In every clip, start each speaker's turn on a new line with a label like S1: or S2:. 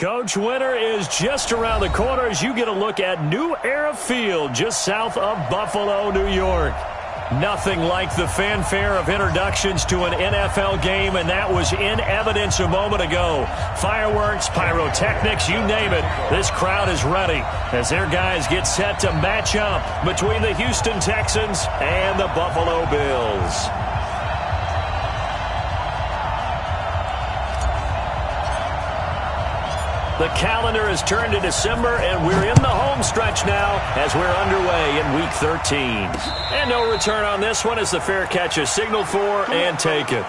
S1: Coach, winter is just around the corner as you get a look at New Era Field just south of Buffalo, New York. Nothing like the fanfare of introductions to an NFL game, and that was in evidence a moment ago. Fireworks, pyrotechnics, you name it. This crowd is ready as their guys get set to match up between the Houston Texans and the Buffalo Bills. The calendar has turned to December, and we're in the home stretch now as we're underway in Week 13. And no return on this one as the fair catch is signaled for and taken.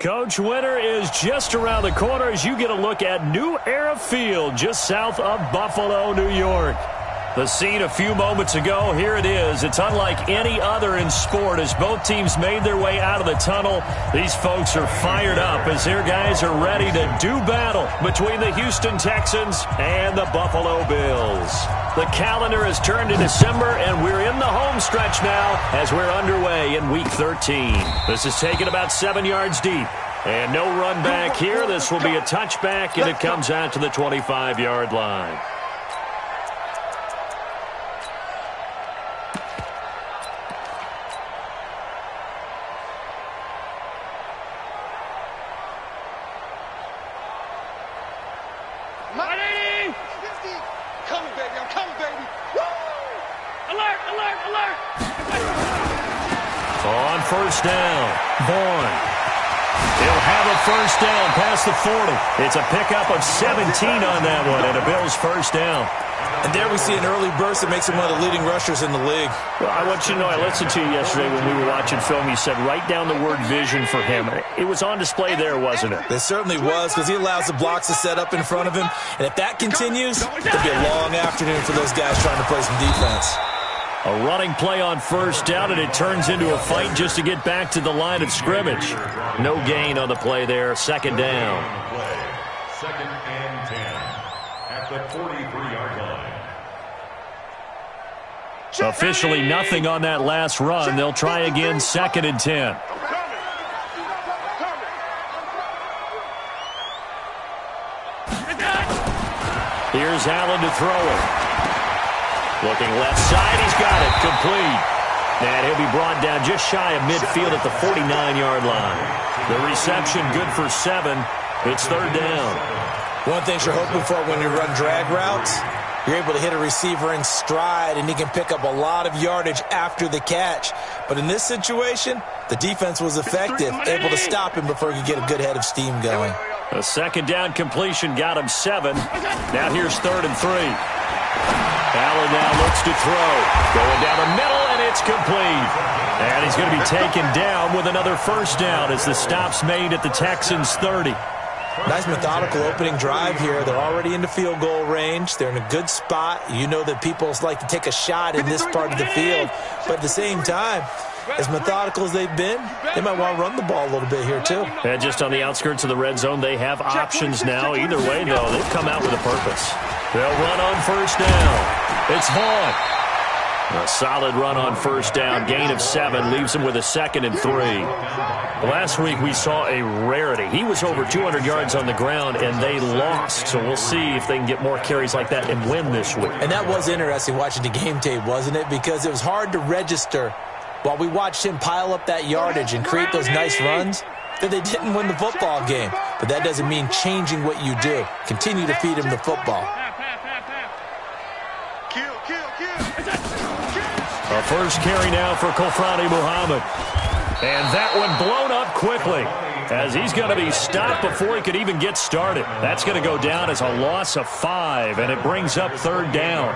S1: Coach, winter is just around the corner as you get a look at New Era Field just south of Buffalo, New York. The scene a few moments ago, here it is. It's unlike any other in sport as both teams made their way out of the tunnel. These folks are fired up as their guys are ready to do battle between the Houston Texans and the Buffalo Bills. The calendar has turned to December, and we're in the home stretch now as we're underway in Week 13. This is taken about 7 yards deep. And no run back here. This will be a touchback, and it comes out to the 25-yard line. On first down, Vaughn. He'll have a first down past the 40. It's a pickup of 17 on that one, and a Bills first down.
S2: And there we see an early burst that makes him one of the leading rushers in the league.
S1: Well, I want you to know, I listened to you yesterday when we were watching film. You said write down the word vision for him. It was on display there, wasn't it?
S2: It certainly was, because he allows the blocks to set up in front of him. And if that continues, it'll be a long afternoon for those guys trying to play some defense.
S1: A running play on first down, and it turns into a fight just to get back to the line of scrimmage. No gain on the play there. Second down.
S3: Second and 10 at the 43-yard line.
S1: Officially nothing on that last run. They'll try again, second and 10. Here's Allen to throw it. Looking left side, he's got it, complete. And he'll be brought down just shy of midfield at the 49-yard line. The reception good for 7. It's third down.
S2: One thing you're hoping for when you run drag routes, you're able to hit a receiver in stride, and he can pick up a lot of yardage after the catch. But in this situation, the defense was effective, able to stop him before he could get a good head of steam going.
S1: A second down completion got him 7. Now here's 3rd and 3. Allen now looks to throw. Going down the middle, and it's complete. And he's going to be taken down with another first down as the stop's made at the Texans' 30.
S2: Nice methodical opening drive here. They're already into field goal range. They're in a good spot. You know that people like to take a shot in this part of the field. But at the same time, as methodical as they've been, they might want to run the ball a little bit here too.
S1: And just on the outskirts of the red zone, they have options now. Either way, though, they've come out with a purpose. They'll run on first down. It's Vaughn. A solid run on first down. Gain of 7 leaves him with a 2nd and 3. Last week we saw a rarity. He was over 200 yards on the ground, and they lost. So we'll see if they can get more carries like that and win this week.
S2: And that was interesting watching the game tape, wasn't it? Because it was hard to register while we watched him pile up that yardage and create those nice runs that they didn't win the football game. But that doesn't mean changing what you do. Continue to feed him the football.
S1: A first carry now for Kofrani Muhammad. And that one blown up quickly as he's going to be stopped before he could even get started. That's going to go down as a loss of 5, and it brings up 3rd down.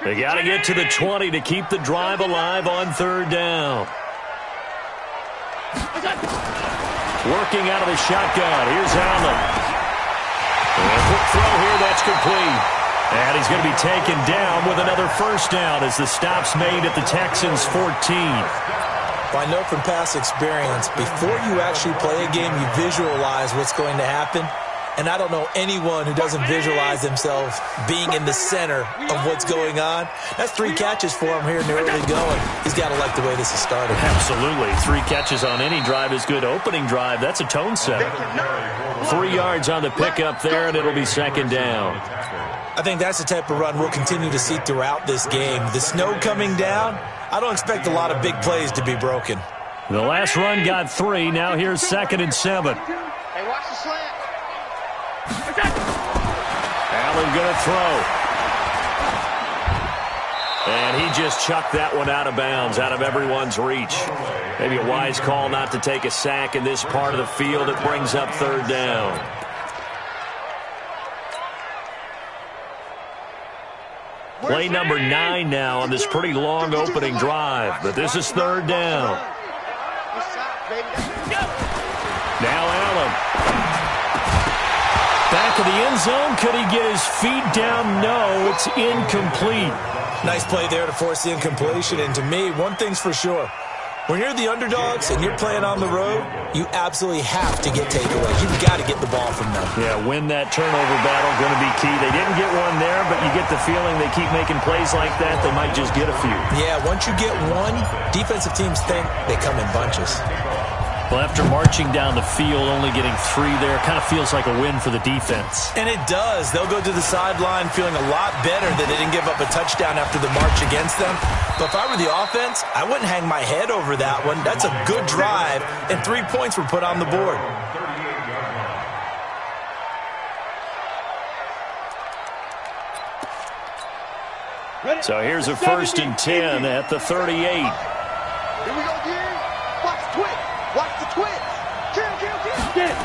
S1: They got to get to the 20 to keep the drive alive on 3rd down. Working out of the shotgun. Here's Allen. And a quick throw here, that's complete. And he's going to be taken down with another first down as the stop's made at the Texans' 14.
S2: I know from past experience, before you actually play a game, you visualize what's going to happen. And I don't know anyone who doesn't visualize themselves being in the center of what's going on. That's 3 catches for him here in the early going. He's got to like the way this is started.
S1: Absolutely. 3 catches on any drive is good. Opening drive, that's a tone setter. 3 yards on the pickup there, and it'll be 2nd down.
S2: I think that's the type of run we'll continue to see throughout this game. The snow coming down, I don't expect a lot of big plays to be broken.
S1: The last run got 3. Now here's 2nd and 7.
S4: Hey, watch the slant.
S1: Allen going to throw. And he just chucked that one out of bounds, out of everyone's reach. Maybe a wise call not to take a sack in this part of the field. It brings up 3rd down. Play number 9 now on this pretty long opening drive. But this is 3rd down. Now Allen. Back of the end zone. Could he get his feet down? No, it's incomplete.
S2: Nice play there to force the incompletion. And to me, one thing's for sure. When you're the underdogs and you're playing on the road, you absolutely have to get takeaways. You've got to get the ball from them.
S1: Yeah, win that turnover battle, going to be key. They didn't get one there, but you get the feeling they keep making plays like that, they might just get a few.
S2: Yeah, once you get one, defensive teams think they come in bunches.
S1: Well, after marching down the field, only getting 3 there, kind of feels like a win for the defense.
S2: And it does. They'll go to the sideline feeling a lot better that they didn't give up a touchdown after the march against them. But if I were the offense, I wouldn't hang my head over that one. That's a good drive, and 3 points were put on the board.
S1: So here's a 1st and 10 at the 38.
S4: Here we go, Gary. Watch the twitch. Watch the twitch. Kill. Get it.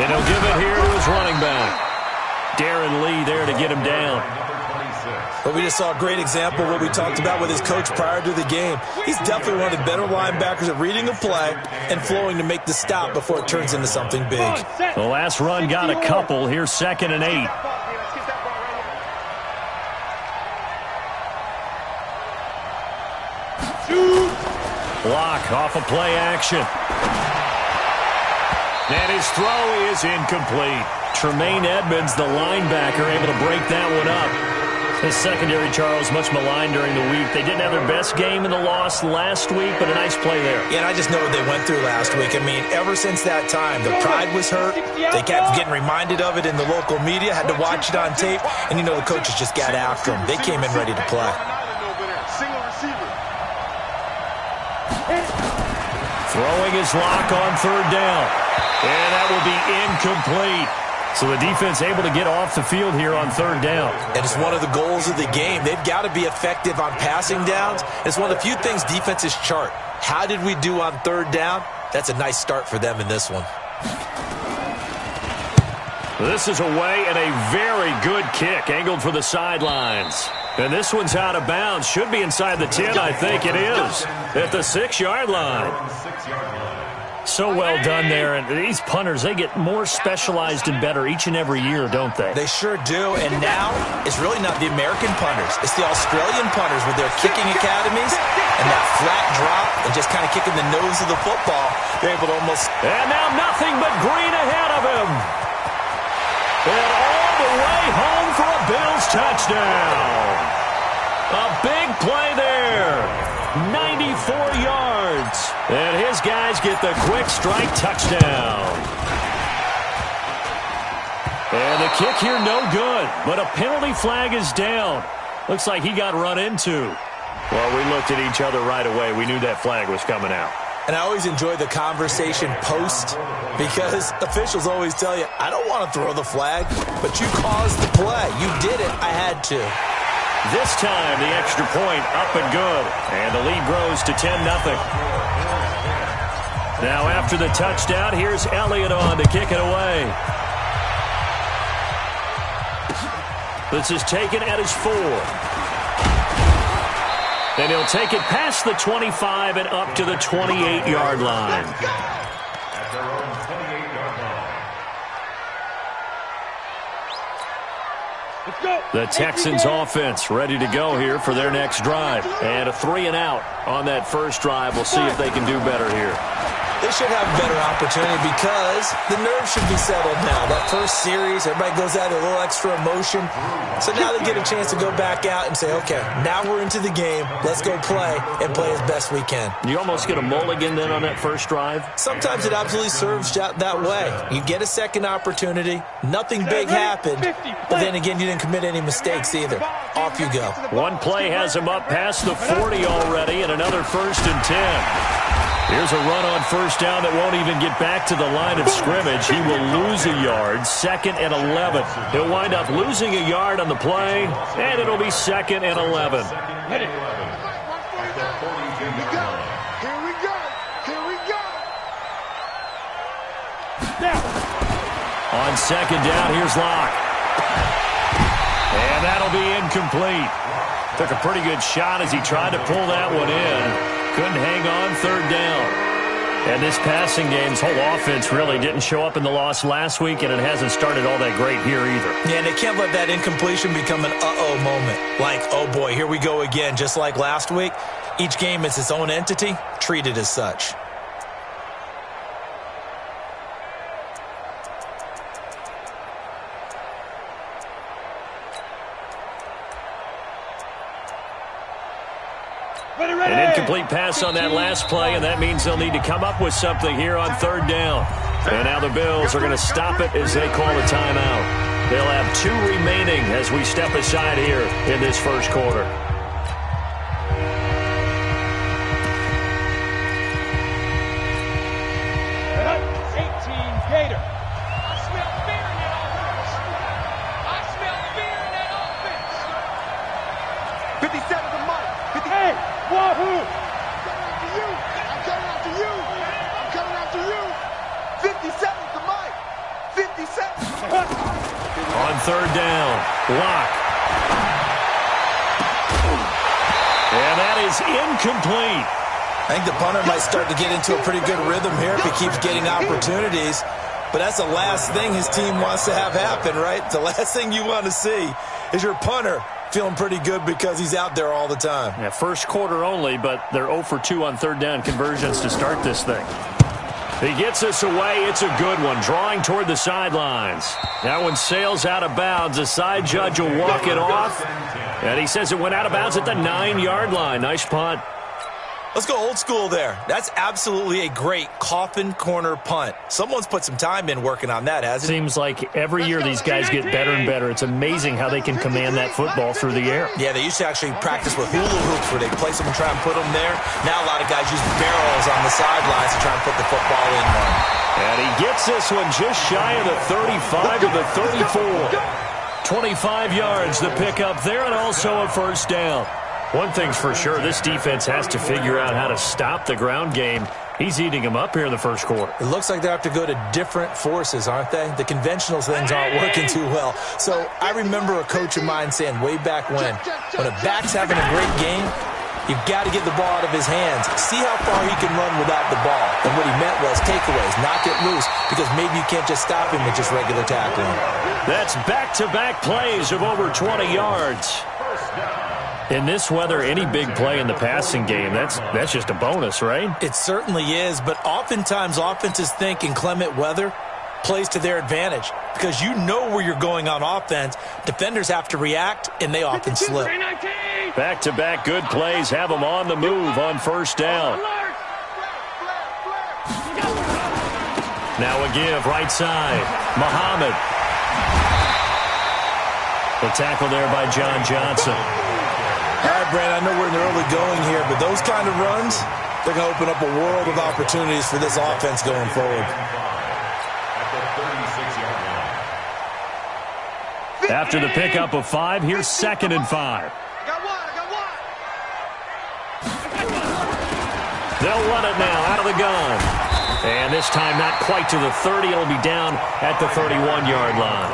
S1: And he'll give it here to his running back. Darren Lee there to get him down.
S2: But we just saw a great example of what we talked about with his coach prior to the game. He's definitely one of the better linebackers at reading a play and flowing to make the stop before it turns into something big.
S1: The last run got a couple. Here's 2nd and 8. Block off of play action. And his throw is incomplete. Tremaine Edmonds, the linebacker, able to break that one up. The secondary, Charles, much maligned during the week. They didn't have their best game in the loss last week, but a nice play there.
S2: Yeah, and I just know what they went through last week. I mean, ever since that time, their pride was hurt. They kept getting reminded of it in the local media, had to watch it on tape, and, you know, the coaches just got after them. They came in ready to play.
S1: Throwing his lock on third down. And that will be incomplete. So the defense able to get off the field here on third down.
S2: And it's one of the goals of the game. They've got to be effective on passing downs. It's one of the few things defenses chart. How did we do on third down? That's a nice start for them in this one.
S1: This is away and a very good kick angled for the sidelines. And this one's out of bounds. Should be inside the 10, I think it is. At the 6-yard line. So well done there. And these punters, they get more specialized and better each and every year, don't they?
S2: They sure do. And now it's really not the American punters. It's the Australian punters with their kicking academies and that flat drop and just kind of kicking the nose of the football. They're able to almost...
S1: And now nothing but green ahead of him. And all the way home for a Bills touchdown. A big play there. 94 yards. And his guys get the quick strike touchdown. And the kick here no good. But a penalty flag is down. Looks like he got run into. Well, we looked at each other right away. We knew that flag was coming out.
S2: And I always enjoy the conversation post because officials always tell you, I don't want to throw the flag, but you caused the play. You did it. I had to.
S1: This time, the extra point up and good. And the lead grows to 10-0. Now after the touchdown, here's Elliott on to kick it away. This is taken at his 4. And he'll take it past the 25 and up to the 28-yard line.
S3: At their own 28-yard line.
S4: Let's go.
S1: The Texans offense ready to go here for their next drive. And a 3-and-out on that first drive. We'll see if they can do better here.
S2: They should have a better opportunity because the nerves should be settled now. That first series, everybody goes out with a little extra emotion. So now they get a chance to go back out and say, okay, now we're into the game. Let's go play and play as best we can.
S1: You almost get a mulligan then on that first drive?
S2: Sometimes it absolutely serves that way. You get a second opportunity. Nothing big happened. But then again, you didn't commit any mistakes either. Off you go.
S1: One play has him up past the 40 already and another 1st and 10. Here's a run on first down that won't even get back to the line of scrimmage. He will lose a yard, 2nd and 11. He'll wind up losing a yard on the play, and it'll be 2nd and 11.
S4: Hit it. Here we go. Here we go. Here we go. Now.
S1: On 2nd down, here's Locke. And that'll be incomplete. Took a pretty good shot as he tried to pull that one in. Couldn't hang on 3rd down. And this passing game's whole offense really didn't show up in the loss last week, and it hasn't started all that great here either.
S2: Yeah, and they can't let that incompletion become an uh-oh moment. Like, oh boy, here we go again, just like last week. Each game is its own entity, treat it as such.
S1: An incomplete pass on that last play, and that means they'll need to come up with something here on 3rd down. And now the Bills are going to stop it as they call a timeout. They'll have 2 remaining as we step aside here in this first quarter. On 3rd down, Locke. And that is incomplete.
S2: I think the punter might start to get into a pretty good rhythm here if he keeps getting opportunities. But that's the last thing his team wants to have happen, right? The last thing you want to see is your punter feeling pretty good because he's out there all the time.
S1: Yeah, first quarter only, but they're 0 for 2 on 3rd down conversions to start this thing. He gets us away. It's a good one. Drawing toward the sidelines. That one sails out of bounds. The side judge will walk it off. And he says it went out of bounds at the 9-yard line. Nice punt.
S2: Let's go old school there. That's absolutely a great coffin corner punt. Someone's put some time in working on that, hasn't it?
S1: Seems like every year these guys get better and better. It's amazing how they can command that football through the air.
S2: Yeah, they used to actually practice with hula hoops where they place them and try and put them there. Now a lot of guys use barrels on the sidelines to try and put the football in one.
S1: And he gets this one just shy of the 35 to the 34. 25 yards the pickup there, and also a first down. One thing's for sure, this defense has to figure out how to stop the ground game. He's eating them up here in the first quarter.
S2: It looks like they have to go to different forces, aren't they? The conventional things aren't working too well. So I remember a coach of mine saying way back when a back's having a great game, you've got to get the ball out of his hands. See how far he can run without the ball. And what he meant was takeaways, knock it loose, because maybe you can't just stop him with just regular tackling.
S1: That's back-to-back plays of over 20 yards. In this weather, any big play in the passing game, that's just a bonus, right?
S2: It certainly is, but oftentimes offenses think inclement weather plays to their advantage because you know where you're going on offense. Defenders have to react, and they often slip.
S1: Back-to-back good plays have them on the move on first down. Now a give, right side. Muhammad. The tackle there by John Johnson.
S2: All right, Brand, I know we're in the early going here, but those kind of runs, they're going to open up a world of opportunities for this offense going forward.
S1: After the pickup of 5, here's 2nd and 5. They'll run it now out of the gun. And this time not quite to the 30. It'll be down at the 31-yard line.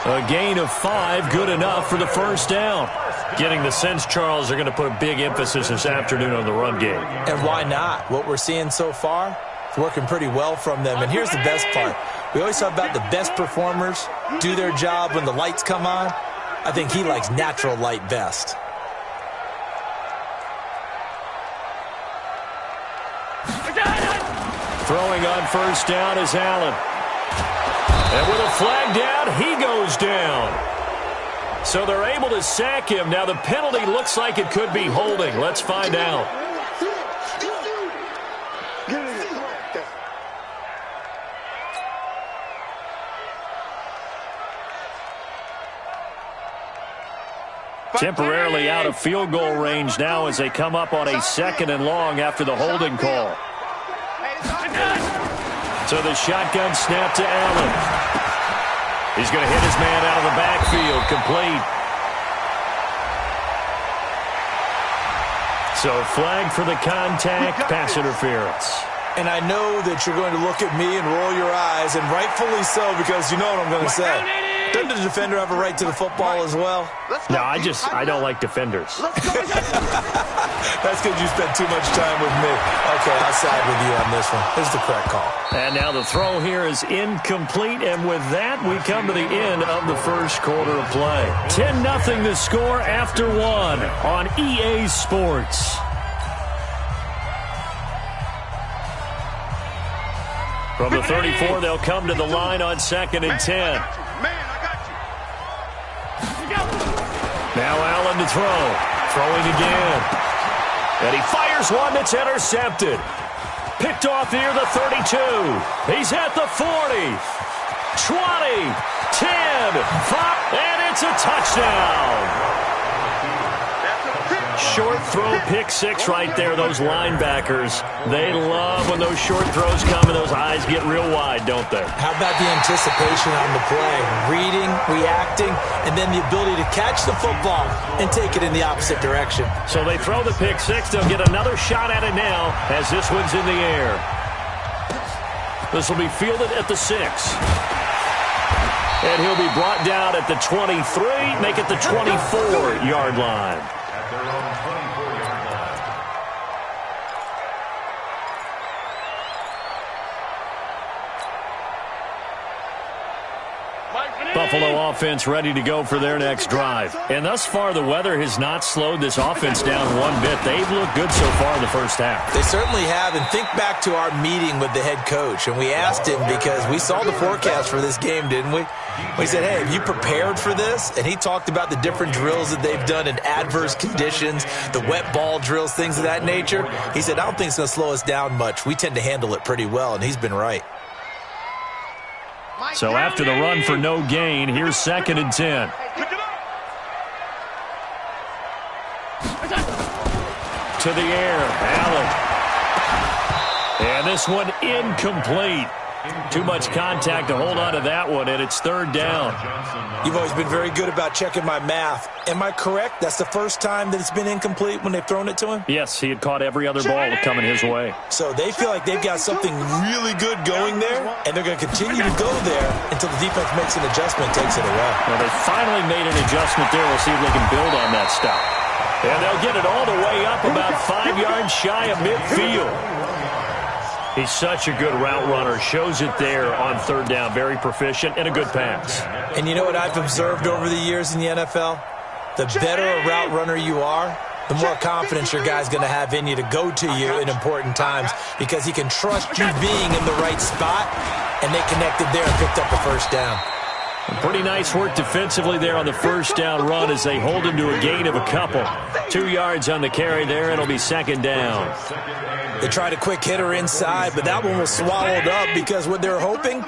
S1: A gain of 5, good enough for the first down. Getting the sense, Charles, they're going to put a big emphasis this afternoon on the run game.
S2: And why not? What we're seeing so far, it's working pretty well from them. And here's the best part. We always talk about the best performers do their job when the lights come on. I think he likes natural light best.
S1: Throwing on first down is Allen. And with a flag down, he goes down. So they're able to sack him. Now the penalty looks like it could be holding. Let's find out. Temporarily out of field goal range now as they come up on a 2nd and long after the holding call. So the shotgun snap to Allen. He's going to hit his man out of the backfield, complete. So flag for the contact, pass interference.
S2: And I know that you're going to look at me and roll your eyes, and rightfully so, because you know what I'm going to say. Doesn't the defender have a right to the football as well?
S1: No, I don't like defenders.
S2: That's because you spent too much time with me. Okay, I'll side with you on this one. This is the correct call.
S1: And now the throw here is incomplete, and with that, we come to the end of the first quarter of play. 10-0 the score after 1 on EA Sports. From the 34, they'll come to the line on 2nd and 10. Now Allen to throw. Throwing again. And he fires one that's intercepted. Picked off near the 32. He's at the 40. 20. 10. 5. And it's a touchdown. Short throw, pick 6 right there. Those linebackers, they love when those short throws come and those eyes get real wide, don't they?
S2: How about the anticipation on the play? Reading, reacting, and then the ability to catch the football and take it in the opposite direction.
S1: So they throw the pick 6. They'll get another shot at it now as this one's in the air. This will be fielded at the 6. And he'll be brought down at the 23, make it the 24-yard line.
S3: Their own 24-yard line.
S4: Mike,
S1: Buffalo offense ready to go for their next drive. And thus far, the weather has not slowed this offense down one bit. They've looked good so far in the first half.
S2: They certainly have. And think back to our meeting with the head coach. And we asked him, because we saw the forecast for this game, didn't we? We said, hey, have you prepared for this? And he talked about the different drills that they've done in adverse conditions, the wet ball drills, things of that nature. He said, I don't think it's going to slow us down much. We tend to handle it pretty well, and he's been right.
S1: So after the run for no gain, here's 2nd and 10. To the air, Allen. And this one incomplete. Too much contact to hold on to that one, and it's 3rd down.
S2: You've always been very good about checking my math. Am I correct? That's the first time that it's been incomplete when they've thrown it to him?
S1: Yes, he had caught every other ball coming his way.
S2: So they feel like they've got something really good going there, and they're going to continue to go there until the defense makes an adjustment and takes it away.
S1: Well, they finally made an adjustment there. We'll see if they can build on that stuff. And they'll get it all the way up about 5 yards shy of midfield. He's such a good route runner. Shows it there on 3rd down. Very proficient and a good pass.
S2: And you know what I've observed over the years in the NFL? The better a route runner you are, the more confidence your guy's going to have in you to go to you in important times, because he can trust you being in the right spot, and they connected there and picked up the 1st down.
S1: Pretty nice work defensively there on the 1st down run as they hold him to a gain of a couple. 2 yards on the carry there. It'll be 2nd down.
S2: They tried a quick hitter inside, but that one was swallowed up because what they're hoping,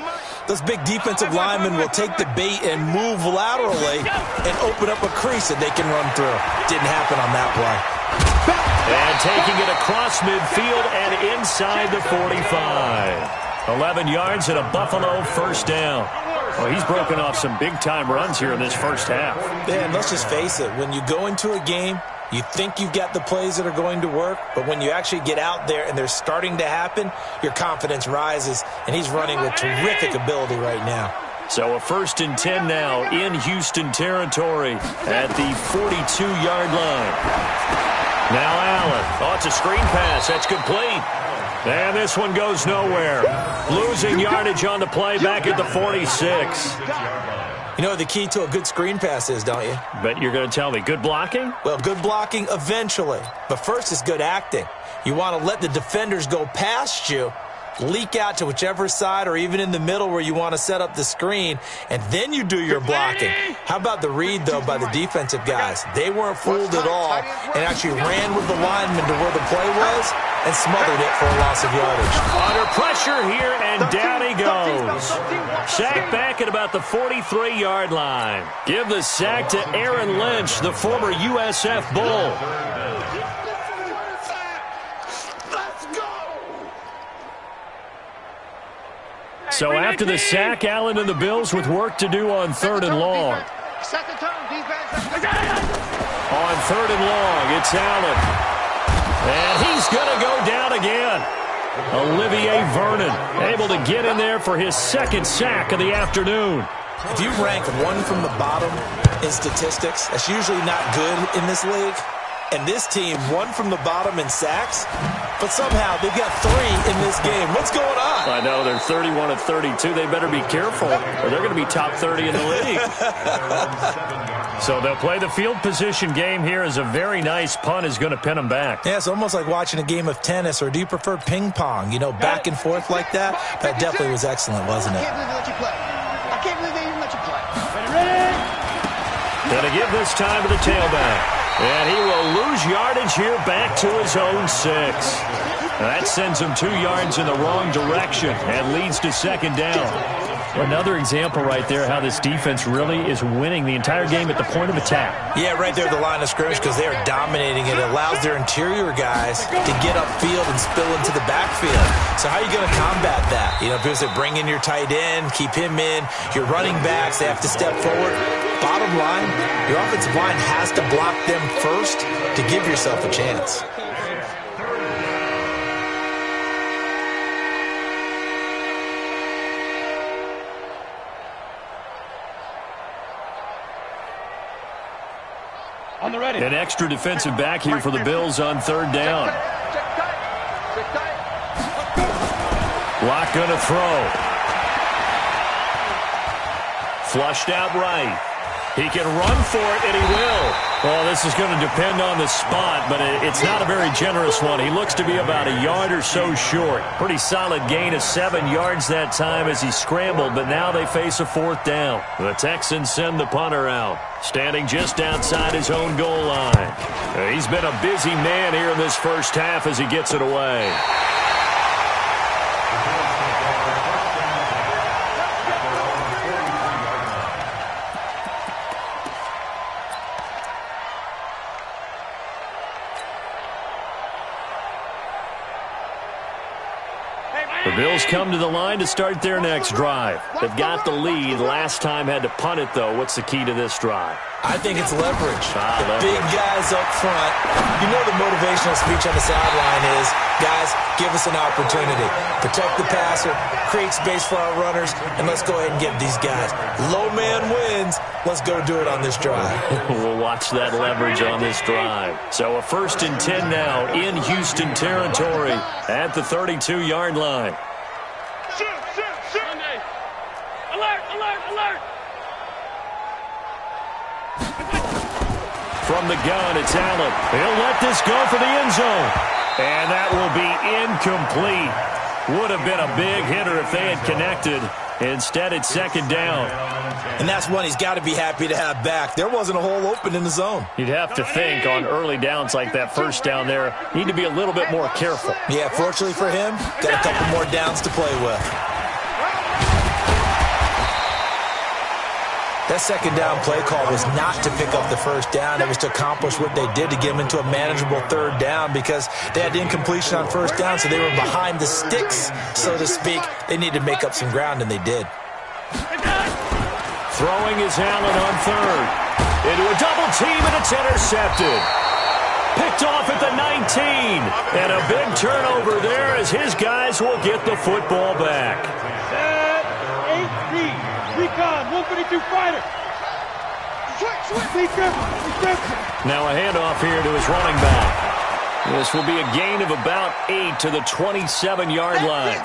S2: those big defensive linemen will take the bait and move laterally and open up a crease that they can run through. Didn't happen on that play.
S1: And taking it across midfield and inside the 45. 11 yards and a Buffalo 1st down. Well, he's broken off some big-time runs here in this first half.
S2: Yeah, and let's just face it. When you go into a game, you think you've got the plays that are going to work, but when you actually get out there and they're starting to happen, your confidence rises, and he's running with terrific ability right now.
S1: So a 1st and 10 now in Houston territory at the 42-yard line. Now Allen. Oh, it's a screen pass. That's complete. And this one goes nowhere. Losing yardage on the play back at the 46.
S2: You know what the key to a good screen pass is, don't you?
S1: Bet you're going to tell me. Good blocking?
S2: Well, good blocking eventually. But first is good acting. You want to let the defenders go past you, leak out to whichever side or even in the middle where you want to set up the screen, and then you do your blocking. How about the read, though, by the defensive guys? They weren't fooled at all and actually ran with the lineman to where the play was and smothered it for a loss of yardage.
S1: Under pressure here, and down he goes. Sack back at about the 43-yard line. Give the sack to Aaron Lynch, the former USF Bull. So after the sack, Allen and the Bills with work to do on 3rd and long. On 3rd and long, it's Allen. And he's going to go down again. Olivier Vernon able to get in there for his 2nd sack of the afternoon.
S2: If you rank one from the bottom in statistics, that's usually not good in this league. And this team, one from the bottom in sacks, but somehow they've got 3 in this game. What's going on?
S1: I know, they're 31 of 32. They better be careful, or they're going to be top 30 in the league. So they'll play the field position game here as a very nice punt is going to pin them back.
S2: Yeah, it's almost like watching a game of tennis, or do you prefer ping pong? You know, back and forth like that? That definitely was excellent, wasn't it?
S4: I can't believe they even let you play.
S1: Going to give this time to the tailback. And he will lose yardage here back to his own 6. That sends him 2 yards in the wrong direction and leads to 2nd down. Another example right there how this defense really is winning the entire game at the point of attack.
S2: Yeah, right there at the line of scrimmage, because they are dominating it. It allows their interior guys to get upfield and spill into the backfield. So how are you going to combat that? You know, if they bring in your tight end, keep him in, your running backs, they have to step forward. Bottom line, your offensive line has to block them first to give yourself a chance.
S4: On the ready.
S1: An extra defensive back here for the Bills on 3rd down. Lock going to throw. Flushed out right. He can run for it, and he will. Well, this is going to depend on the spot, but it's not a very generous one. He looks to be about a yard or so short. Pretty solid gain of 7 yards that time as he scrambled, but now they face a 4th down. The Texans send the punter out, standing just outside his own goal line. He's been a busy man here in this first half as he gets it away. The Bills come to the line to start their next drive. They've got the lead. Last time had to punt it, though. What's the key to this drive?
S2: I think it's leverage.
S1: Leverage.
S2: Big guys up front. You know the motivational speech on the sideline is, guys, give us an opportunity. Protect the passer, create space for our runners, and let's go ahead and get these guys. Low man wins. Let's go do it on this drive.
S1: We'll watch that leverage on this drive. So a 1st and 10 now in Houston territory at the 32-yard line.
S4: Shoot! Alert!
S1: From the gun, it's Allen. He'll let this go for the end zone. And that will be incomplete. Would have been a big hitter if they had connected. Instead, it's 2nd down.
S2: And that's one he's got to be happy to have back. There wasn't a hole open in the zone.
S1: You'd have to think on early downs like that 1st down there, need to be a little bit more careful.
S2: Yeah, fortunately for him, got a couple more downs to play with. That 2nd down play call was not to pick up the 1st down. It was to accomplish what they did to get them into a manageable 3rd down because they had incompletion on 1st down, so they were behind the sticks, so to speak. They needed to make up some ground, and they did.
S1: Throwing is Allen on 3rd. Into a double team, and it's intercepted. Picked off at the 19. And a big turnover there as his guys will get the football back.
S5: Set 8B. Recon, 152 fighter.
S1: Now a handoff here to his running back. This will be a gain of about 8 to the 27-yard line.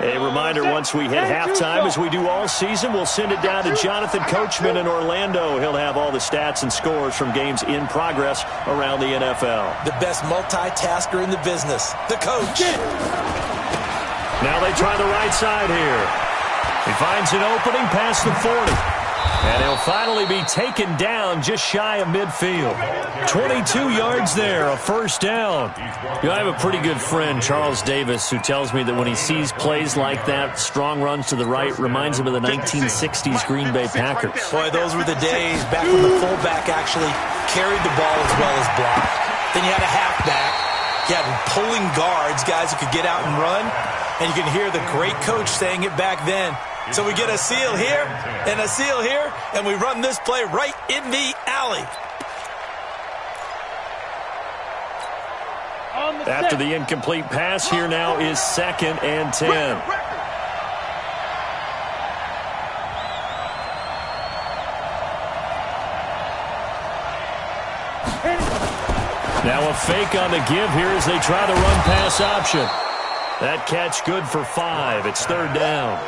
S1: A reminder, once we hit halftime, as we do all season, we'll send it down to Jonathan Coachman in Orlando. He'll have all the stats and scores from games in progress around the NFL.
S2: The best multitasker in the business, the coach.
S1: Now they try the right side here. He finds an opening past the 40. And he'll finally be taken down just shy of midfield. 22 yards there, a 1st down. You know, I have a pretty good friend, Charles Davis, who tells me that when he sees plays like that, strong runs to the right, reminds him of the 1960s Green Bay Packers.
S2: Boy, those were the days back when the fullback actually carried the ball as well as blocked. Then you had a halfback. You had pulling guards, guys who could get out and run. And you can hear the great coach saying it back then. So we get a seal here and a seal here, and we run this play right in the alley.
S1: After the incomplete pass, here now is 2nd and 10. Now a fake on the give here as they try the run-pass option. That catch good for 5. It's 3rd down.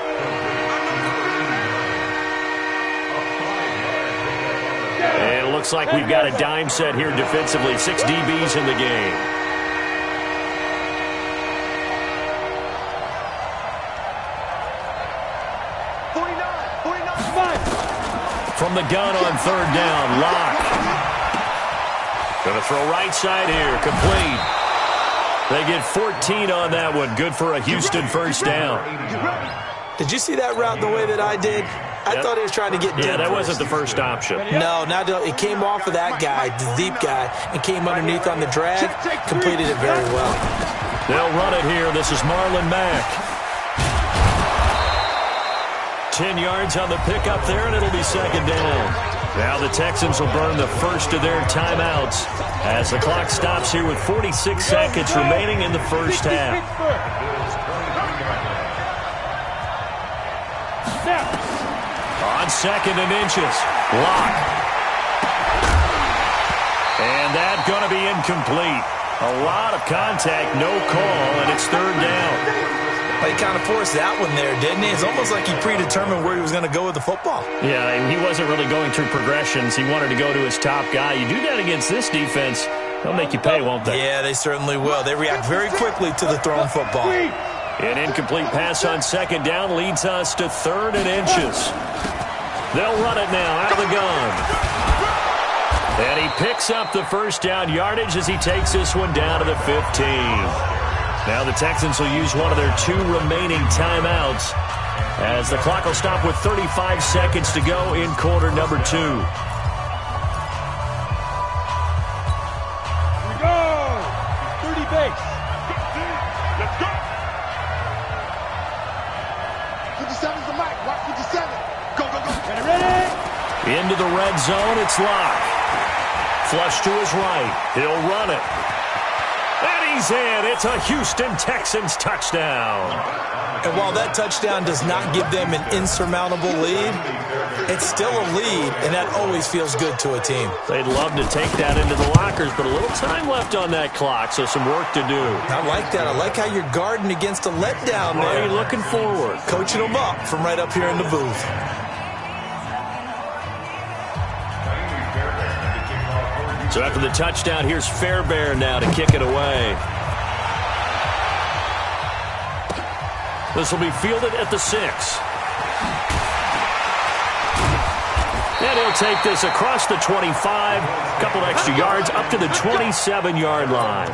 S1: And it looks like we've got a dime set here defensively. 6 DBs in the game. From the gun on 3rd down, Locke. Going to throw right side here, complete. They get 14 on that one. Good for a Houston 1st down.
S2: Did you see that route the way that I did? I thought he was trying to get deep.
S1: Yeah, that wasn't the first option.
S2: No, it came off of that guy, the deep guy, and came underneath on the drag. Completed it very well.
S1: They'll run it here. This is Marlon Mack. 10 yards on the pickup there, and it'll be 2nd down. Now the Texans will burn the first of their timeouts as the clock stops here with 46 seconds remaining in the first half. On 2nd and inches, Locke. And that's going to be incomplete. A lot of contact, no call, and it's 3rd down.
S2: He kind of forced that one there, didn't he? It's almost like he predetermined where he was going to go with the football.
S1: Yeah, and he wasn't really going through progressions. He wanted to go to his top guy. You do that against this defense, they'll make you pay, won't they?
S2: Yeah, they certainly will. They react very quickly to the thrown football.
S1: An incomplete pass on second down leads us to 3rd and inches. They'll run it now out of the gun. And he picks up the first down yardage as he takes this one down to the 15. Now the Texans will use one of their 2 remaining timeouts as the clock will stop with 35 seconds to go in quarter number 2.
S5: Here we go. 30 base.
S4: Let's go. 57's the mic. Watch 57. Go, go, go.
S5: Ready?
S1: Into the red zone, it's Locke. Flush to his right. He'll run it. And he's in. It's a Houston Texans touchdown.
S2: And while that touchdown does not give them an insurmountable lead, it's still a lead, and that always feels good to a team.
S1: They'd love to take that into the lockers, but a little time left on that clock, so some work to do.
S2: I like that. I like how you're guarding against a letdown there.
S1: Already looking forward.
S2: Coaching them up from right up here in the booth.
S1: So after the touchdown, here's Fairbairn now to kick it away. This will be fielded at the 6. And he'll take this across the 25. A couple extra yards up to the 27-yard line.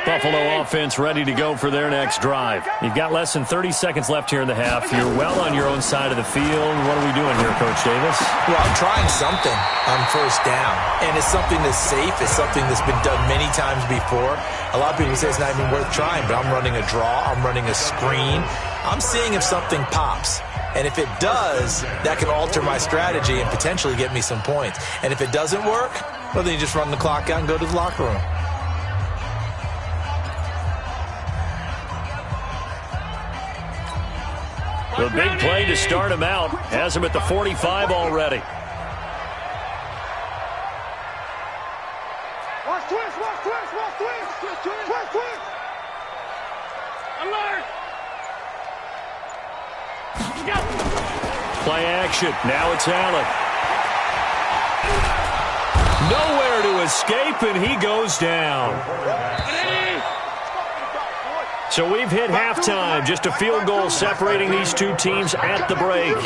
S1: Buffalo offense ready to go for their next drive. You've got less than 30 seconds left here in the half. You're well on your own side of the field. What are we doing here, Coach Davis?
S2: Well, I'm trying something on first down, and it's something that's safe. It's something that's been done many times before. A lot of people say it's not even worth trying, but I'm running a draw. I'm running a screen. I'm seeing if something pops. And if it does, that can alter my strategy and potentially get me some points. And if it doesn't work, well, then you just run the clock out and go to the locker room.
S1: The big play to start him out has him at the 45 already.
S4: Watch twist, watch twist, watch twist, twist, twist, twist, twist. Alert!
S1: Play action. Now it's Allen. Nowhere to escape, and he goes down. So we've hit halftime. Just a field goal separating these two teams at the break.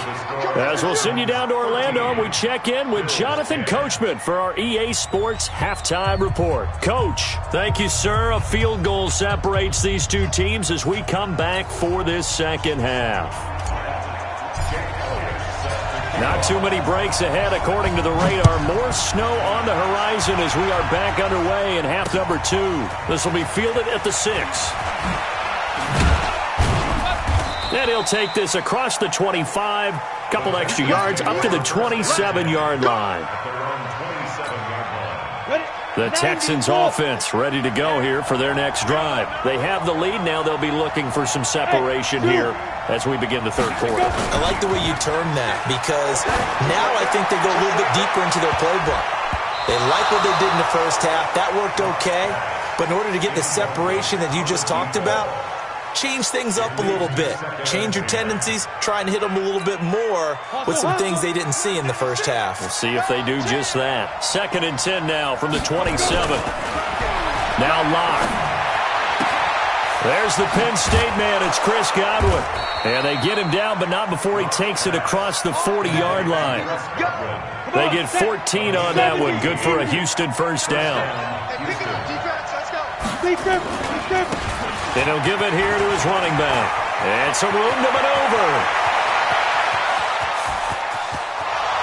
S1: As we'll send you down to Orlando, we check in with Jonathan Coachman for our EA Sports Halftime Report. Coach, thank you, sir. A field goal separates these two teams as we come back for this second half. Not too many breaks ahead according to the radar. More snow on the horizon as we are back underway in half number 2. This will be fielded at the 6. And he'll take this across the 25, couple extra yards up to the 27-yard line. The Texans offense ready to go here for their next drive. They have the lead now. They'll be looking for some separation here as we begin the third quarter.
S2: I like the way you term that because now I think they go a little bit deeper into their playbook. They like what they did in the first half. That worked okay. But in order to get the separation that you just talked about, change things up a little bit. Change your tendencies. Try and hit them a little bit more with some things they didn't see in the first half.
S1: We'll see if they do just that. 2nd and 10 now from the 27. Now Locke. There's the Penn State man. It's Chris Godwin. And they get him down, but not before he takes it across the 40-yard line. They get 14 on that one. Good for a Houston first down. And he'll give it here to his running back. And some room to maneuver.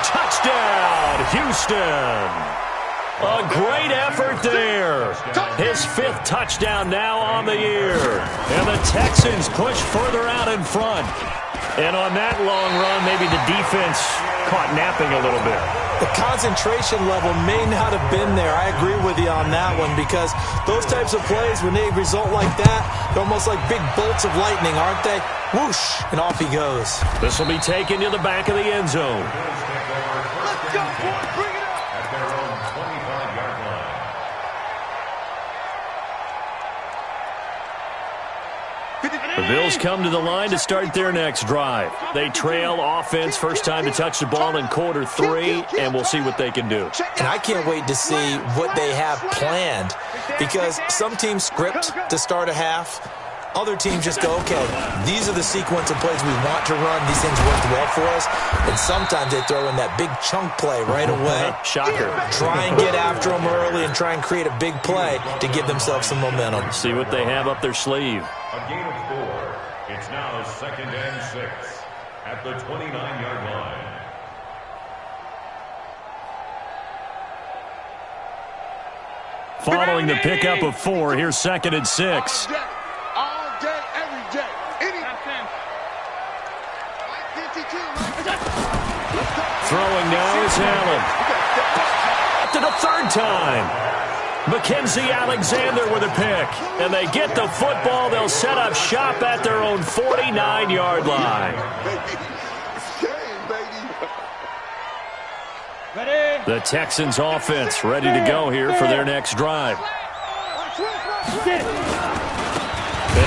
S1: Touchdown, Houston. A great effort there. His 5th touchdown now on the year. And the Texans push further out in front. And on that long run, maybe the defense caught napping a little bit.
S2: The concentration level may not have been there. I agree with you on that one because those types of plays, when they result like that, they're almost like big bolts of lightning, aren't they? Whoosh, and off he goes.
S1: This will be taken to the back of the end zone.
S4: Let's go, boys. Bring it up.
S3: At their own 25-yard line.
S1: The Bills come to the line to start their next drive. They trail offense, first time to touch the ball in quarter 3, and we'll see what they can do.
S2: And I can't wait to see what they have planned, because some teams script to start a half. Other teams just go, okay, these are the sequence of plays we want to run. These things worked well for us. And sometimes they throw in that big chunk play right away.
S1: Shocker.
S2: Try and get after them early and try and create a big play to give themselves some momentum.
S1: See what they have up their sleeve.
S3: A gain of 4. It's now 2nd and 6 at the 29-yard line.
S1: Following the pickup of 4, here's 2nd and 6.
S4: All day, every day.
S1: Throwing now is Allen. Up to the 3rd time. Mackenzie Alexander with a pick. And they get the football. They'll set up shop at their own 49-yard line. The Texans offense ready to go here for their next drive. Going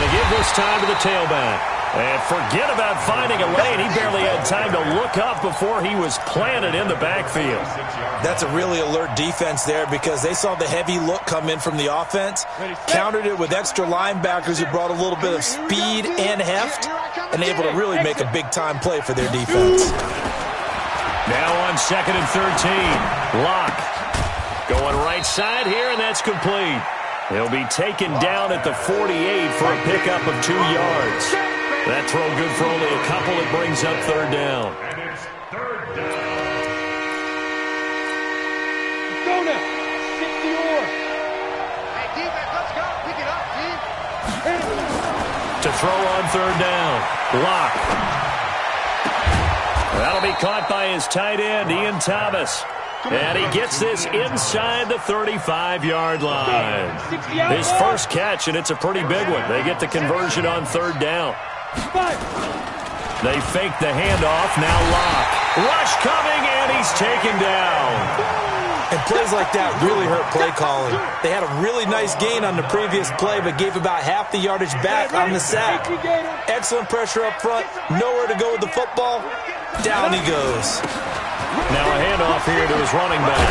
S1: to give this time to the tailback. And forget about finding a lane. He barely had time to look up before he was planted in the backfield.
S2: That's a really alert defense there, because they saw the heavy look come in from the offense, countered it with extra linebackers who brought a little bit of speed and heft, and able to really make a big-time play for their defense.
S1: Now on 2nd and 13. Locke going right side here, and that's complete. He'll be taken down at the 48 for a pickup of 2 yards. That throw good for only a couple. It brings up 3rd down.
S3: And it's 3rd down.
S5: Go now. 60-or.
S4: Hey, defense, let's go. Pick it up, team.
S1: To throw on 3rd down. Locke. That'll be caught by his tight end, Ian Thomas. And he gets this inside the 35-yard line. His first catch, and it's a pretty big one. They get the conversion on 3rd down. They fake the handoff. Now Locke. Rush coming, and he's taken down.
S2: And plays like that really hurt play calling. They had a really nice gain on the previous play, but gave about half the yardage back on the sack. Excellent pressure up front. Nowhere to go with the football. Down he goes.
S1: Now a handoff here to his running back.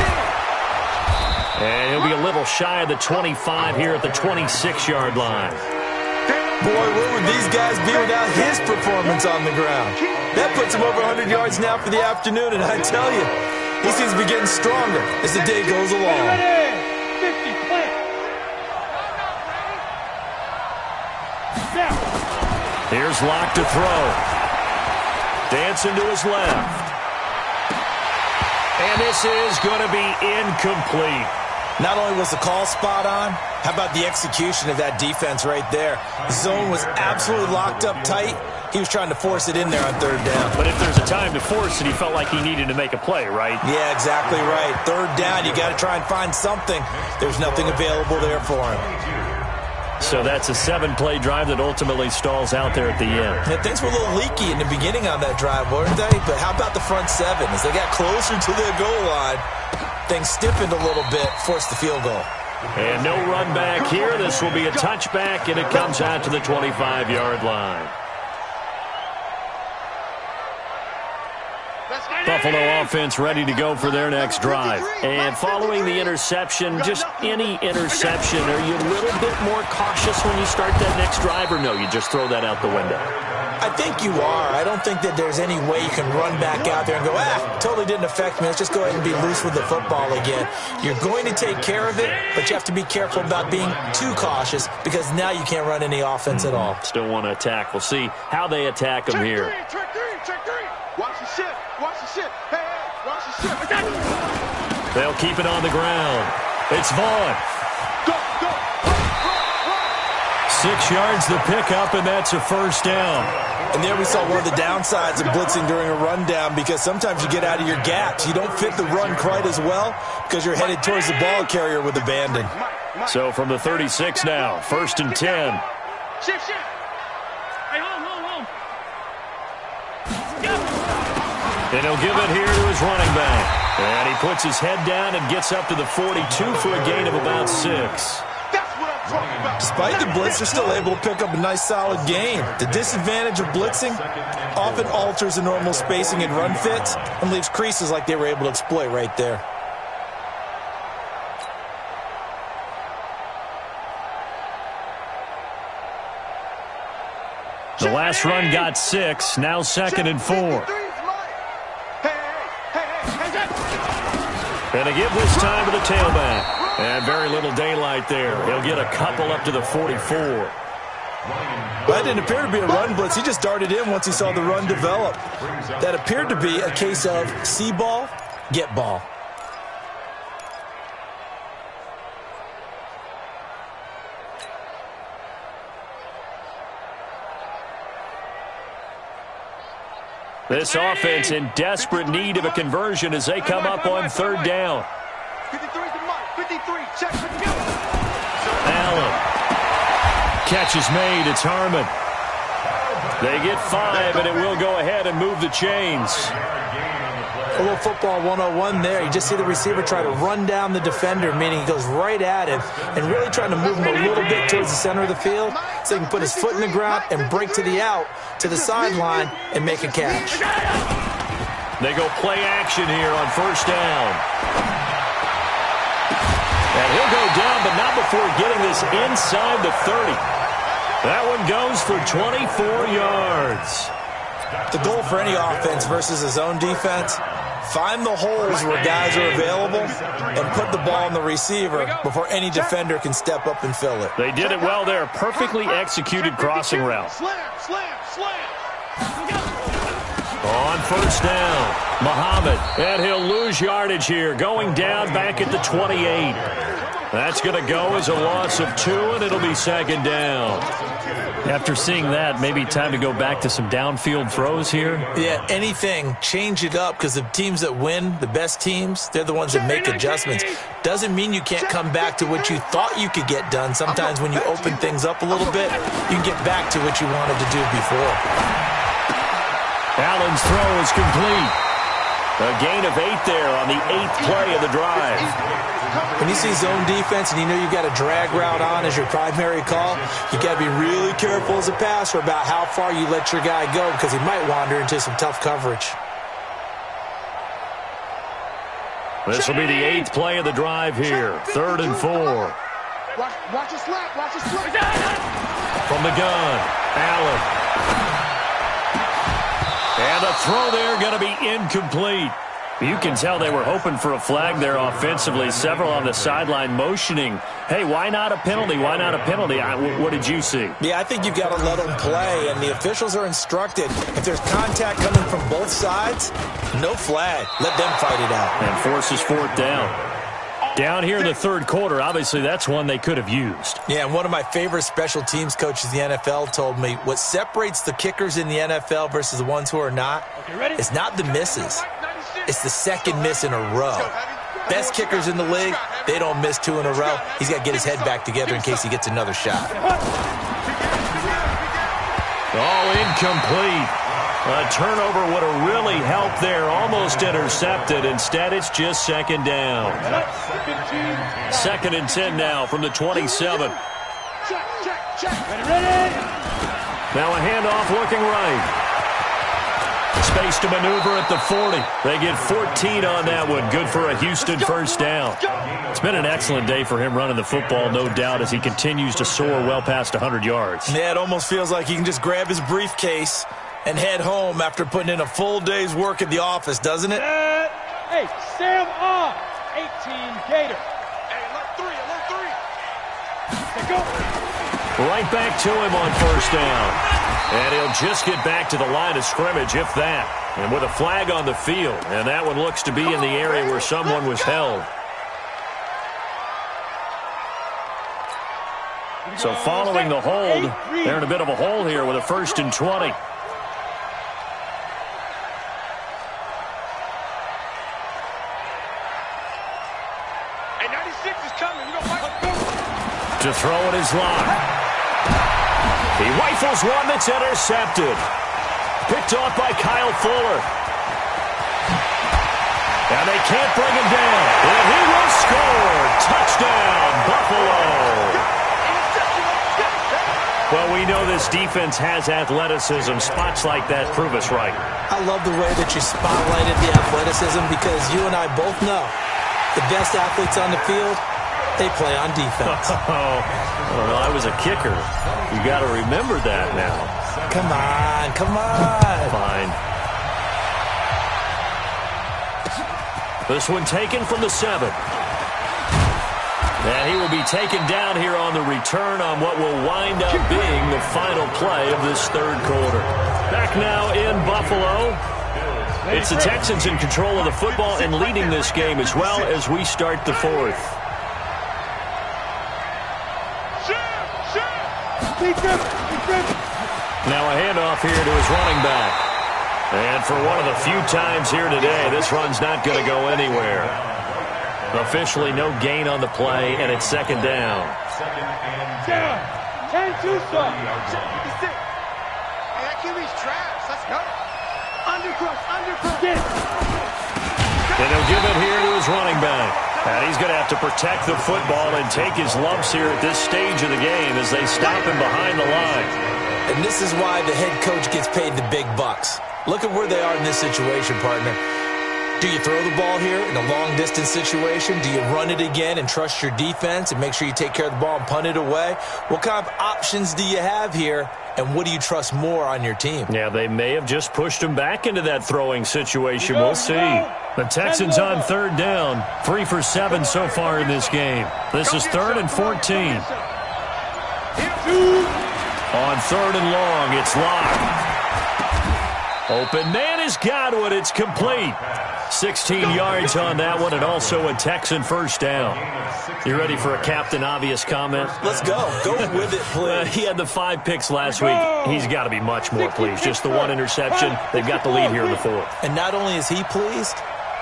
S1: And he'll be a little shy of the 25 here at the 26-yard line.
S2: Boy, where would these guys be without his performance on the ground? That puts him over 100 yards now for the afternoon, and I tell you, he seems to be getting stronger as the day goes along.
S5: 50, play.
S1: Here's Locke to throw. Dancing to his left. And this is going to be incomplete.
S2: Not only was the call spot on, how about the execution of that defense right there? The zone was absolutely locked up tight. He was trying to force it in there on 3rd down.
S1: But if there's a time to force it, he felt like he needed to make a play, right?
S2: Yeah, exactly right. 3rd down, you got to try and find something. There's nothing available there for him.
S1: So that's a 7-play drive that ultimately stalls out there at the end.
S2: Yeah, things were a little leaky in the beginning on that drive, weren't they? But how about the front 7? As they got closer to their goal line, things stiffened a little bit, forced the field goal.
S1: And no run back here. This will be a touchback, and it comes out to the 25-yard line. Buffalo offense ready to go for their next drive. And following the interception, just any interception, are you a little bit more cautious when you start that next drive, or no, you just throw that out the window?
S2: I think you are. I don't think that there's any way you can run back out there and go, totally didn't affect me. Let's just go ahead and be loose with the football again. You're going to take care of it, but you have to be careful about being too cautious, because now you can't run any offense at all.
S1: Still want to attack. We'll see how they attack them here.
S4: Check three. Watch the ship. Hey, watch the ship.
S1: They'll keep it on the ground. It's Vaughn.
S4: Go.
S1: 6 yards the pickup, and that's a 1st down.
S2: And there we saw one of the downsides of blitzing during a rundown, because sometimes you get out of your gaps. You don't fit the run quite as well because you're headed towards the ball carrier with abandon.
S1: So from the 36 now, 1st and 10.
S6: Shift. Hey, home.
S1: And he'll give it here to his running back. And he puts his head down and gets up to the 42 for a gain of about 6.
S4: That's what I'm talking about.
S2: Despite the blitz, they're still able to pick up a nice, solid gain. The disadvantage of blitzing often alters the normal spacing and run fits and leaves creases like they were able to exploit right there.
S1: The last run got 6, now 2nd and 4. And they give this time to the tailback. And very little daylight there. He'll get a couple up to the 44.
S2: That didn't appear to be a run blitz. He just darted in once he saw the run develop. That appeared to be a case of see ball, get ball.
S1: This offense in desperate need of a conversion as they come up on 3rd down.
S4: 53 to Mike. 53. Check.
S1: Allen. Catch is made. It's Harmon. They get 5, and it will go ahead and move the chains.
S2: A little football 101 there. You just see the receiver try to run down the defender, meaning he goes right at him and really trying to move him a little bit towards the center of the field so he can put his foot in the ground and break to the out, to the sideline, and make a catch.
S1: They go play action here on 1st down. And he'll go down, but not before getting this inside the 30. That one goes for 24 yards.
S2: The goal for any offense versus his own defense, find the holes where guys are available and put the ball on the receiver before any defender can step up and fill it.
S1: They did it well there. Perfectly executed crossing route.
S4: Slam.
S1: On 1st down, Muhammad, and he'll lose yardage here, going down back at the 28. That's going to go as a loss of 2, and it'll be 2nd down. After seeing that, maybe time to go back to some downfield throws here?
S2: Yeah, anything. Change it up because the teams that win, the best teams, they're the ones that make adjustments. Doesn't mean you can't come back to what you thought you could get done. Sometimes when you open things up a little bit, you can get back to what you wanted to do before.
S1: Allen's throw is complete. A gain of 8 there on the 8th play of the drive.
S2: When you see zone defense and you know you've got a drag route on as your primary call, you got to be really careful as a passer about how far you let your guy go because he might wander into some tough coverage.
S1: This will be the 8th play of the drive here. 3rd and 4.
S4: Watch it slap. Watch it slap.
S1: From the gun, Allen. And a throw there going to be incomplete. You can tell they were hoping for a flag there offensively. Several on the sideline motioning. Hey, why not a penalty? Why not a penalty? What did you see?
S2: Yeah, I think you've got to let them play, and the officials are instructed. If there's contact coming from both sides, no flag. Let them fight it out.
S1: And forces 4th down. Down here in the 3rd quarter, obviously that's one they could have used.
S2: Yeah, and one of my favorite special teams coaches in the NFL told me what separates the kickers in the NFL versus the ones who are not is not the misses. It's the second miss in a row. Best kickers in the league, they don't miss 2 in a row. He's got to get his head back together in case he gets another shot.
S1: All incomplete. A turnover would have really helped there. Almost intercepted. Instead, it's just 2nd down. 2nd and 10 now from the 27. Now a handoff looking right. Space to maneuver at the 40. They get 14 on that one. Good for a Houston 1st down. It's been an excellent day for him running the football, no doubt, as he continues to soar well past 100 yards.
S2: Yeah, it almost feels like he can just grab his briefcase and head home after putting in a full day's work at the office, doesn't it?
S5: Hey, Sam on. 18 Gator.
S4: Hey, alert 3.
S5: Let's go.
S1: Right back to him on 1st down. And he'll just get back to the line of scrimmage, if that. And with a flag on the field. And that one looks to be in the area where someone was held. So following the hold, they're in a bit of a hole here with a 1st and 20.
S4: Hey, 96 is coming. You know,
S1: To throw it is locked. He rifles one that's intercepted. Picked off by Kyle Fuller. And they can't bring him down. And he will score. Touchdown, Buffalo. Well, we know this defense has athleticism. Spots like that prove us right.
S2: I love the way that you spotlighted the athleticism because you and I both know the best athletes on the field, they play on defense.
S1: Well, I was a kicker. You got to remember that now.
S2: Come on, come on.
S1: Fine. This one taken from the 7. And he will be taken down here on the return on what will wind up being the final play of this third quarter. Back now in Buffalo. It's the Texans in control of the football and leading this game as well as we start the fourth. Now a handoff here to his running back. And for one of the few times here today, this run's not going to go anywhere. Officially no gain on the play, and it's second down.
S5: 10-2 stop.
S4: Hey, that QB's trash. Let's go. Undercrush.
S1: And he'll give it here to his running back. And he's going to have to protect the football and take his lumps here at this stage of the game as they stop him behind the line.
S2: And this is why the head coach gets paid the big bucks. Look at where they are in this situation, partner. Do you throw the ball here in a long-distance situation? Do you run it again and trust your defense and make sure you take care of the ball and punt it away? What kind of options do you have here, and what do you trust more on your team?
S1: Yeah, they may have just pushed him back into that throwing situation. We'll see. The Texans on third down. 3 for 7 so far in this game. This is 3rd and 14. On 3rd and long, it's locked. Open man is Godwin. It's complete. 16 yards on that one, and also a Texan first down. You ready for a Captain Obvious comment?
S2: Let's go. Go with it, please.
S1: He had the 5 picks last week. He's got to be much more pleased. Just the 1 interception. They've got the lead here in the 4th.
S2: And not only is he pleased,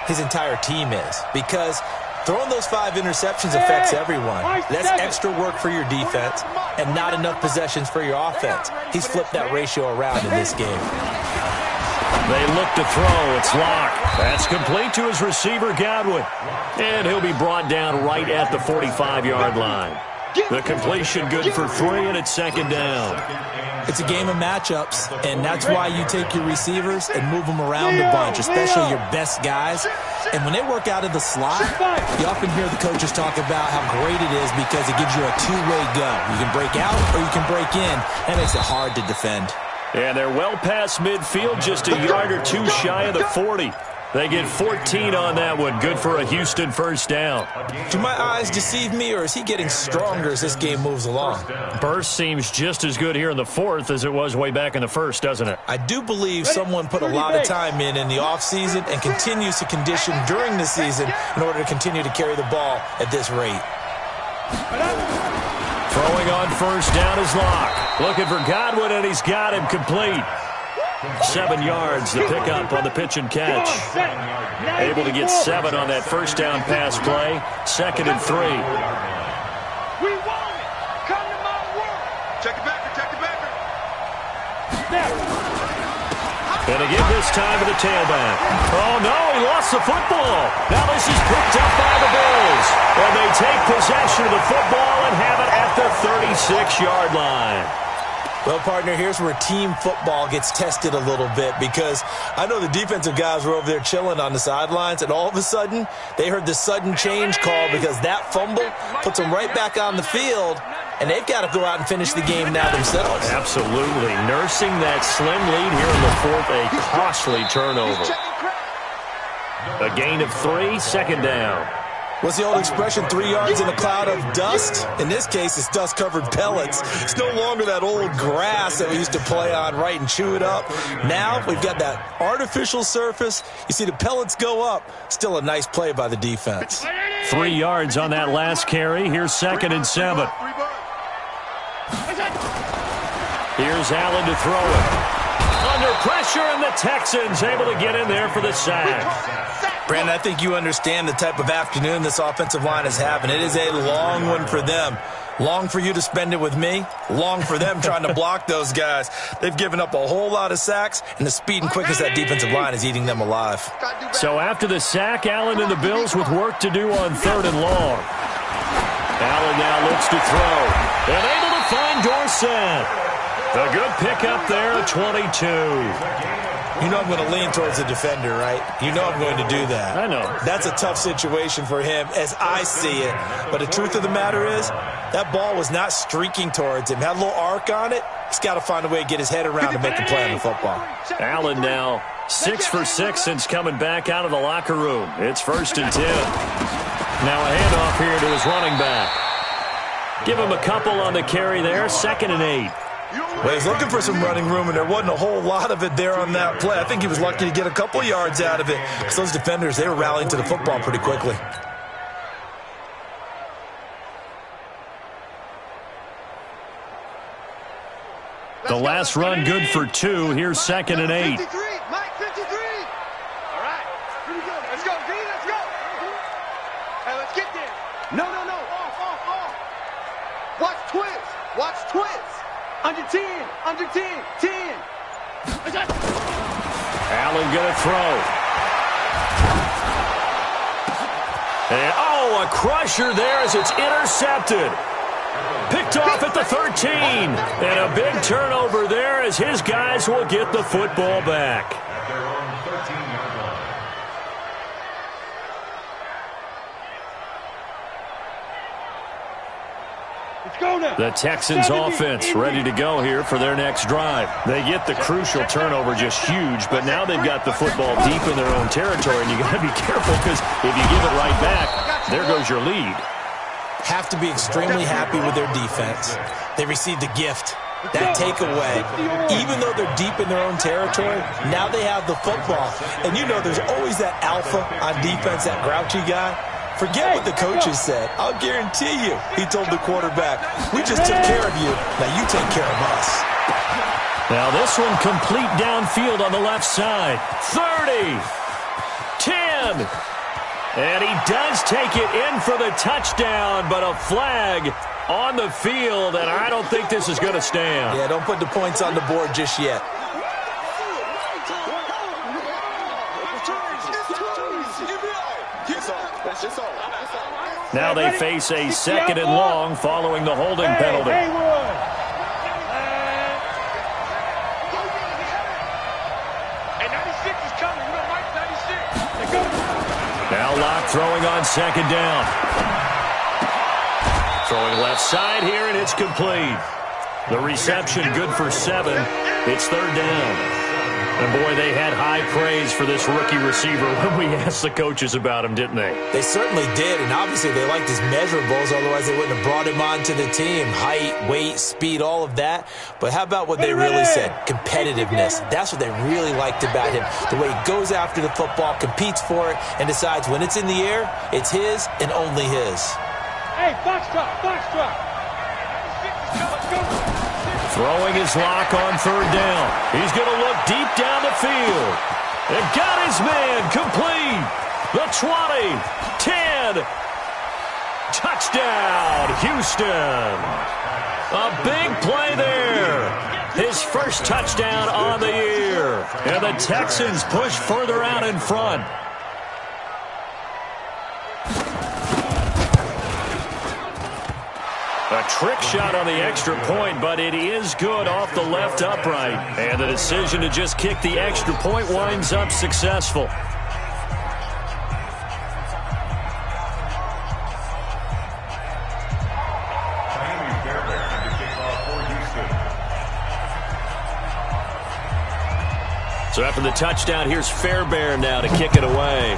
S2: his entire team is. Because throwing those 5 interceptions affects everyone. That's extra work for your defense and not enough possessions for your offense. He's flipped that ratio around in this game.
S1: They look to throw. It's locked. That's complete to his receiver, Godwin. And he'll be brought down right at the 45-yard line. The completion good for 3, and it's second down.
S2: It's a game of matchups, and that's why you take your receivers and move them around a bunch, especially your best guys. And when they work out of the slot, you often hear the coaches talk about how great it is because it gives you a two-way go. You can break out or you can break in. That makes it hard to defend.
S1: And they're well past midfield, just a yard or 2 shy of the 40. They get 14 on that one. Good for a Houston first down.
S2: Do my eyes deceive me, or is he getting stronger as this game moves along?
S1: Burst seems just as good here in the 4th as it was way back in the 1st, doesn't it?
S2: I do believe someone put a lot of time in the offseason and continues to condition during the season in order to continue to carry the ball at this rate.
S1: Throwing on first down is Locke. Looking for Godwin, and he's got him complete. 7 yards, the pickup on the pitch and catch. Able to get 7 on that first down pass play. 2nd and 3.
S4: We want it. Come to my world. Check it back.
S1: And again this time to the tailback. Oh, no, he lost the football. Now this is picked up by the Bills. And they take possession of the football and have it at the 36-yard line.
S2: Well, partner, here's where team football gets tested a little bit because I know the defensive guys were over there chilling on the sidelines, and all of a sudden, they heard the sudden change call because that fumble puts them right back on the field, and they've got to go out and finish the game now themselves.
S1: Absolutely. Nursing that slim lead here in the 4th, a costly turnover. A gain of 3, second down.
S2: What's the old expression, 3 yards in a cloud of dust? In this case, it's dust-covered pellets. It's no longer that old grass that we used to play on, right, and chew it up. Now we've got that artificial surface. You see the pellets go up. Still a nice play by the defense.
S1: 3 yards on that last carry. Here's 2nd and 7. Here's Allen to throw it. Under pressure, and the Texans able to get in there for the sack.
S2: Brandon, I think you understand the type of afternoon this offensive line is having. It is a long one for them. Long for you to spend it with me. Long for them trying to block those guys. They've given up a whole lot of sacks, and the speed and quickness of that defensive line is eating them alive.
S1: So after the sack, Allen and the Bills with work to do on 3rd and long. Allen now looks to throw. And able to find Dorsett. A good pickup there at 22.
S2: You know I'm going to lean towards the defender, right? You know I'm going to do that.
S1: I know.
S2: That's a tough situation for him as I see it. But the truth of the matter is, that ball was not streaking towards him. Had a little arc on it. He's got to find a way to get his head around and make a play on the football.
S1: Allen now 6 for 6 since coming back out of the locker room. It's 1st and 10. Now a handoff here to his running back. Give him a couple on the carry there. 2nd and 8.
S2: Well, he's looking for some running room, and there wasn't a whole lot of it there on that play. I think he was lucky to get a couple yards out of it because those defenders, they were rallying to the football pretty quickly.
S1: The last run good for 2. Here's 2nd and 8.
S4: 53, Mike 53. All right, pretty good. Let's go, D, let's go. Hey, let's get there. No. Off. Watch twins. Under 10, 10.
S1: Allen going to throw. And, a crusher there as it's intercepted. Picked off at the 13. And a big turnover there as his guys will get the football back.
S3: At their own 13-yard line.
S1: The Texans offense ready to go here for their next drive. They get the crucial turnover, just huge, but now they've got the football deep in their own territory, and you got to be careful because if you give it right back, there goes your lead.
S2: Have to be extremely happy with their defense. They received a gift. That takeaway, even though they're deep in their own territory, now they have the football. And you know there's always that alpha on defense, that grouchy guy. Forget what the coaches said. I'll guarantee you, he told the quarterback, we just took care of you. Now you take care of us.
S1: Now this one complete downfield on the left side. 30, 10. And he does take it in for the touchdown, but a flag on the field, and I don't think this is going to stand.
S2: Yeah, don't put the points on the board just yet.
S1: Now they face a 2nd and long following the holding penalty. Now Locke throwing on 2nd down. Throwing left side here, and it's complete. The reception good for 7. It's 3rd down. And, boy, they had high praise for this rookie receiver when we asked the coaches about him, didn't they?
S2: They certainly did, and obviously they liked his measurables. Otherwise, they wouldn't have brought him onto the team. Height, weight, speed, all of that. But how about what they really said? Competitiveness. That's what they really liked about him. The way he goes after the football, competes for it, and decides when it's in the air, it's his and only his.
S5: Hey, box drop.
S1: Throwing his lock on 3rd down. He's going to look deep down the field. And got his man complete. The 20, 10. Touchdown, Houston. A big play there. His first touchdown on the year. And the Texans push further out in front. A trick shot on the extra point, but it is good off the left upright. And the decision to just kick the extra point winds up successful. So after the touchdown, here's Fairbairn now to kick it away.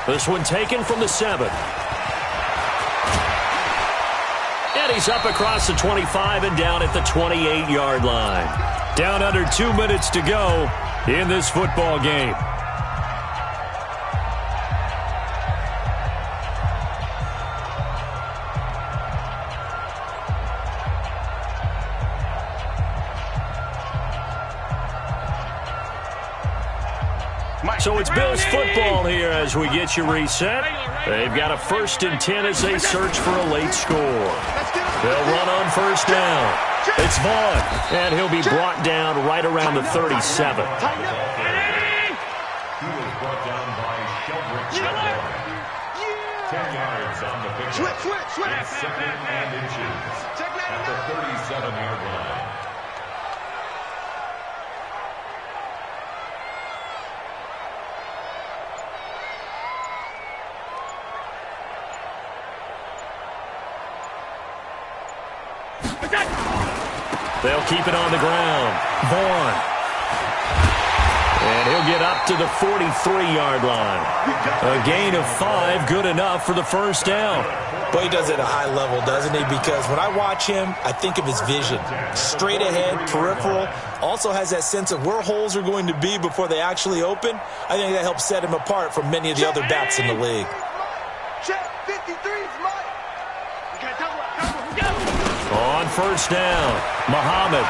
S1: This one taken from the 7. And he's up across the 25 and down at the 28-yard line. Down under 2 minutes to go in this football game. So it's Bills football here as we get you reset. They've got a 1st and 10 as they search for a late score. They'll run on 1st down. It's Vaughn, and he'll be brought down right around the 37.
S3: He was brought down by Sheldrick. 10 yards on the pickup. It's 2nd and inches at the 37-yard line.
S1: They'll keep it on the ground. Vaughn. And he'll get up to the 43-yard line. A gain of 5, good enough for the 1st down.
S2: But he does it at a high level, doesn't he? Because when I watch him, I think of his vision. Straight ahead, peripheral. Also has that sense of where holes are going to be before they actually open. I think that helps set him apart from many of the other backs in the league.
S4: Check 53's Mike.
S1: On 1st down, Muhammad.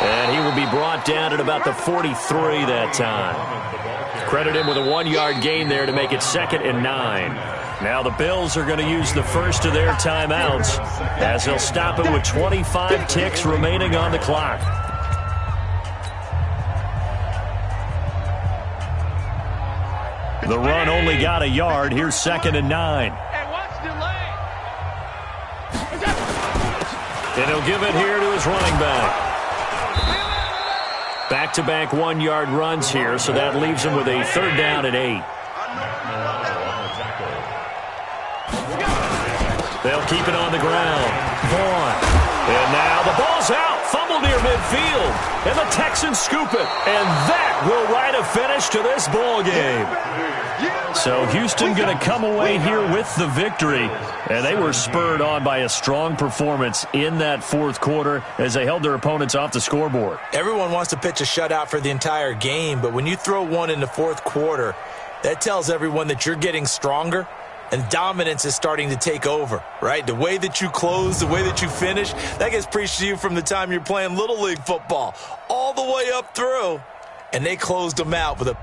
S1: And he will be brought down at about the 43 that time. Credit him with a 1-yard gain there to make it 2nd and 9. Now the Bills are going to use the first of their timeouts as they'll stop it with 25 ticks remaining on the clock. The run only got a yard. Here's 2nd and 9. And he'll give it here to his running back. Back-to-back 1-yard runs here, so that leaves him with a 3rd down and 8. They'll keep it on the ground. Vaughn. And now the ball's out. Fumble near midfield. And the Texans scoop it. And that will write a finish to this ball game. So Houston going to come away here with the victory. And they were spurred on by a strong performance in that 4th quarter as they held their opponents off the scoreboard.
S2: Everyone wants to pitch a shutout for the entire game, but when you throw one in the 4th quarter, that tells everyone that you're getting stronger and dominance is starting to take over, right? The way that you close, the way that you finish, that gets preached to you from the time you're playing Little League football all the way up through. And they closed them out with a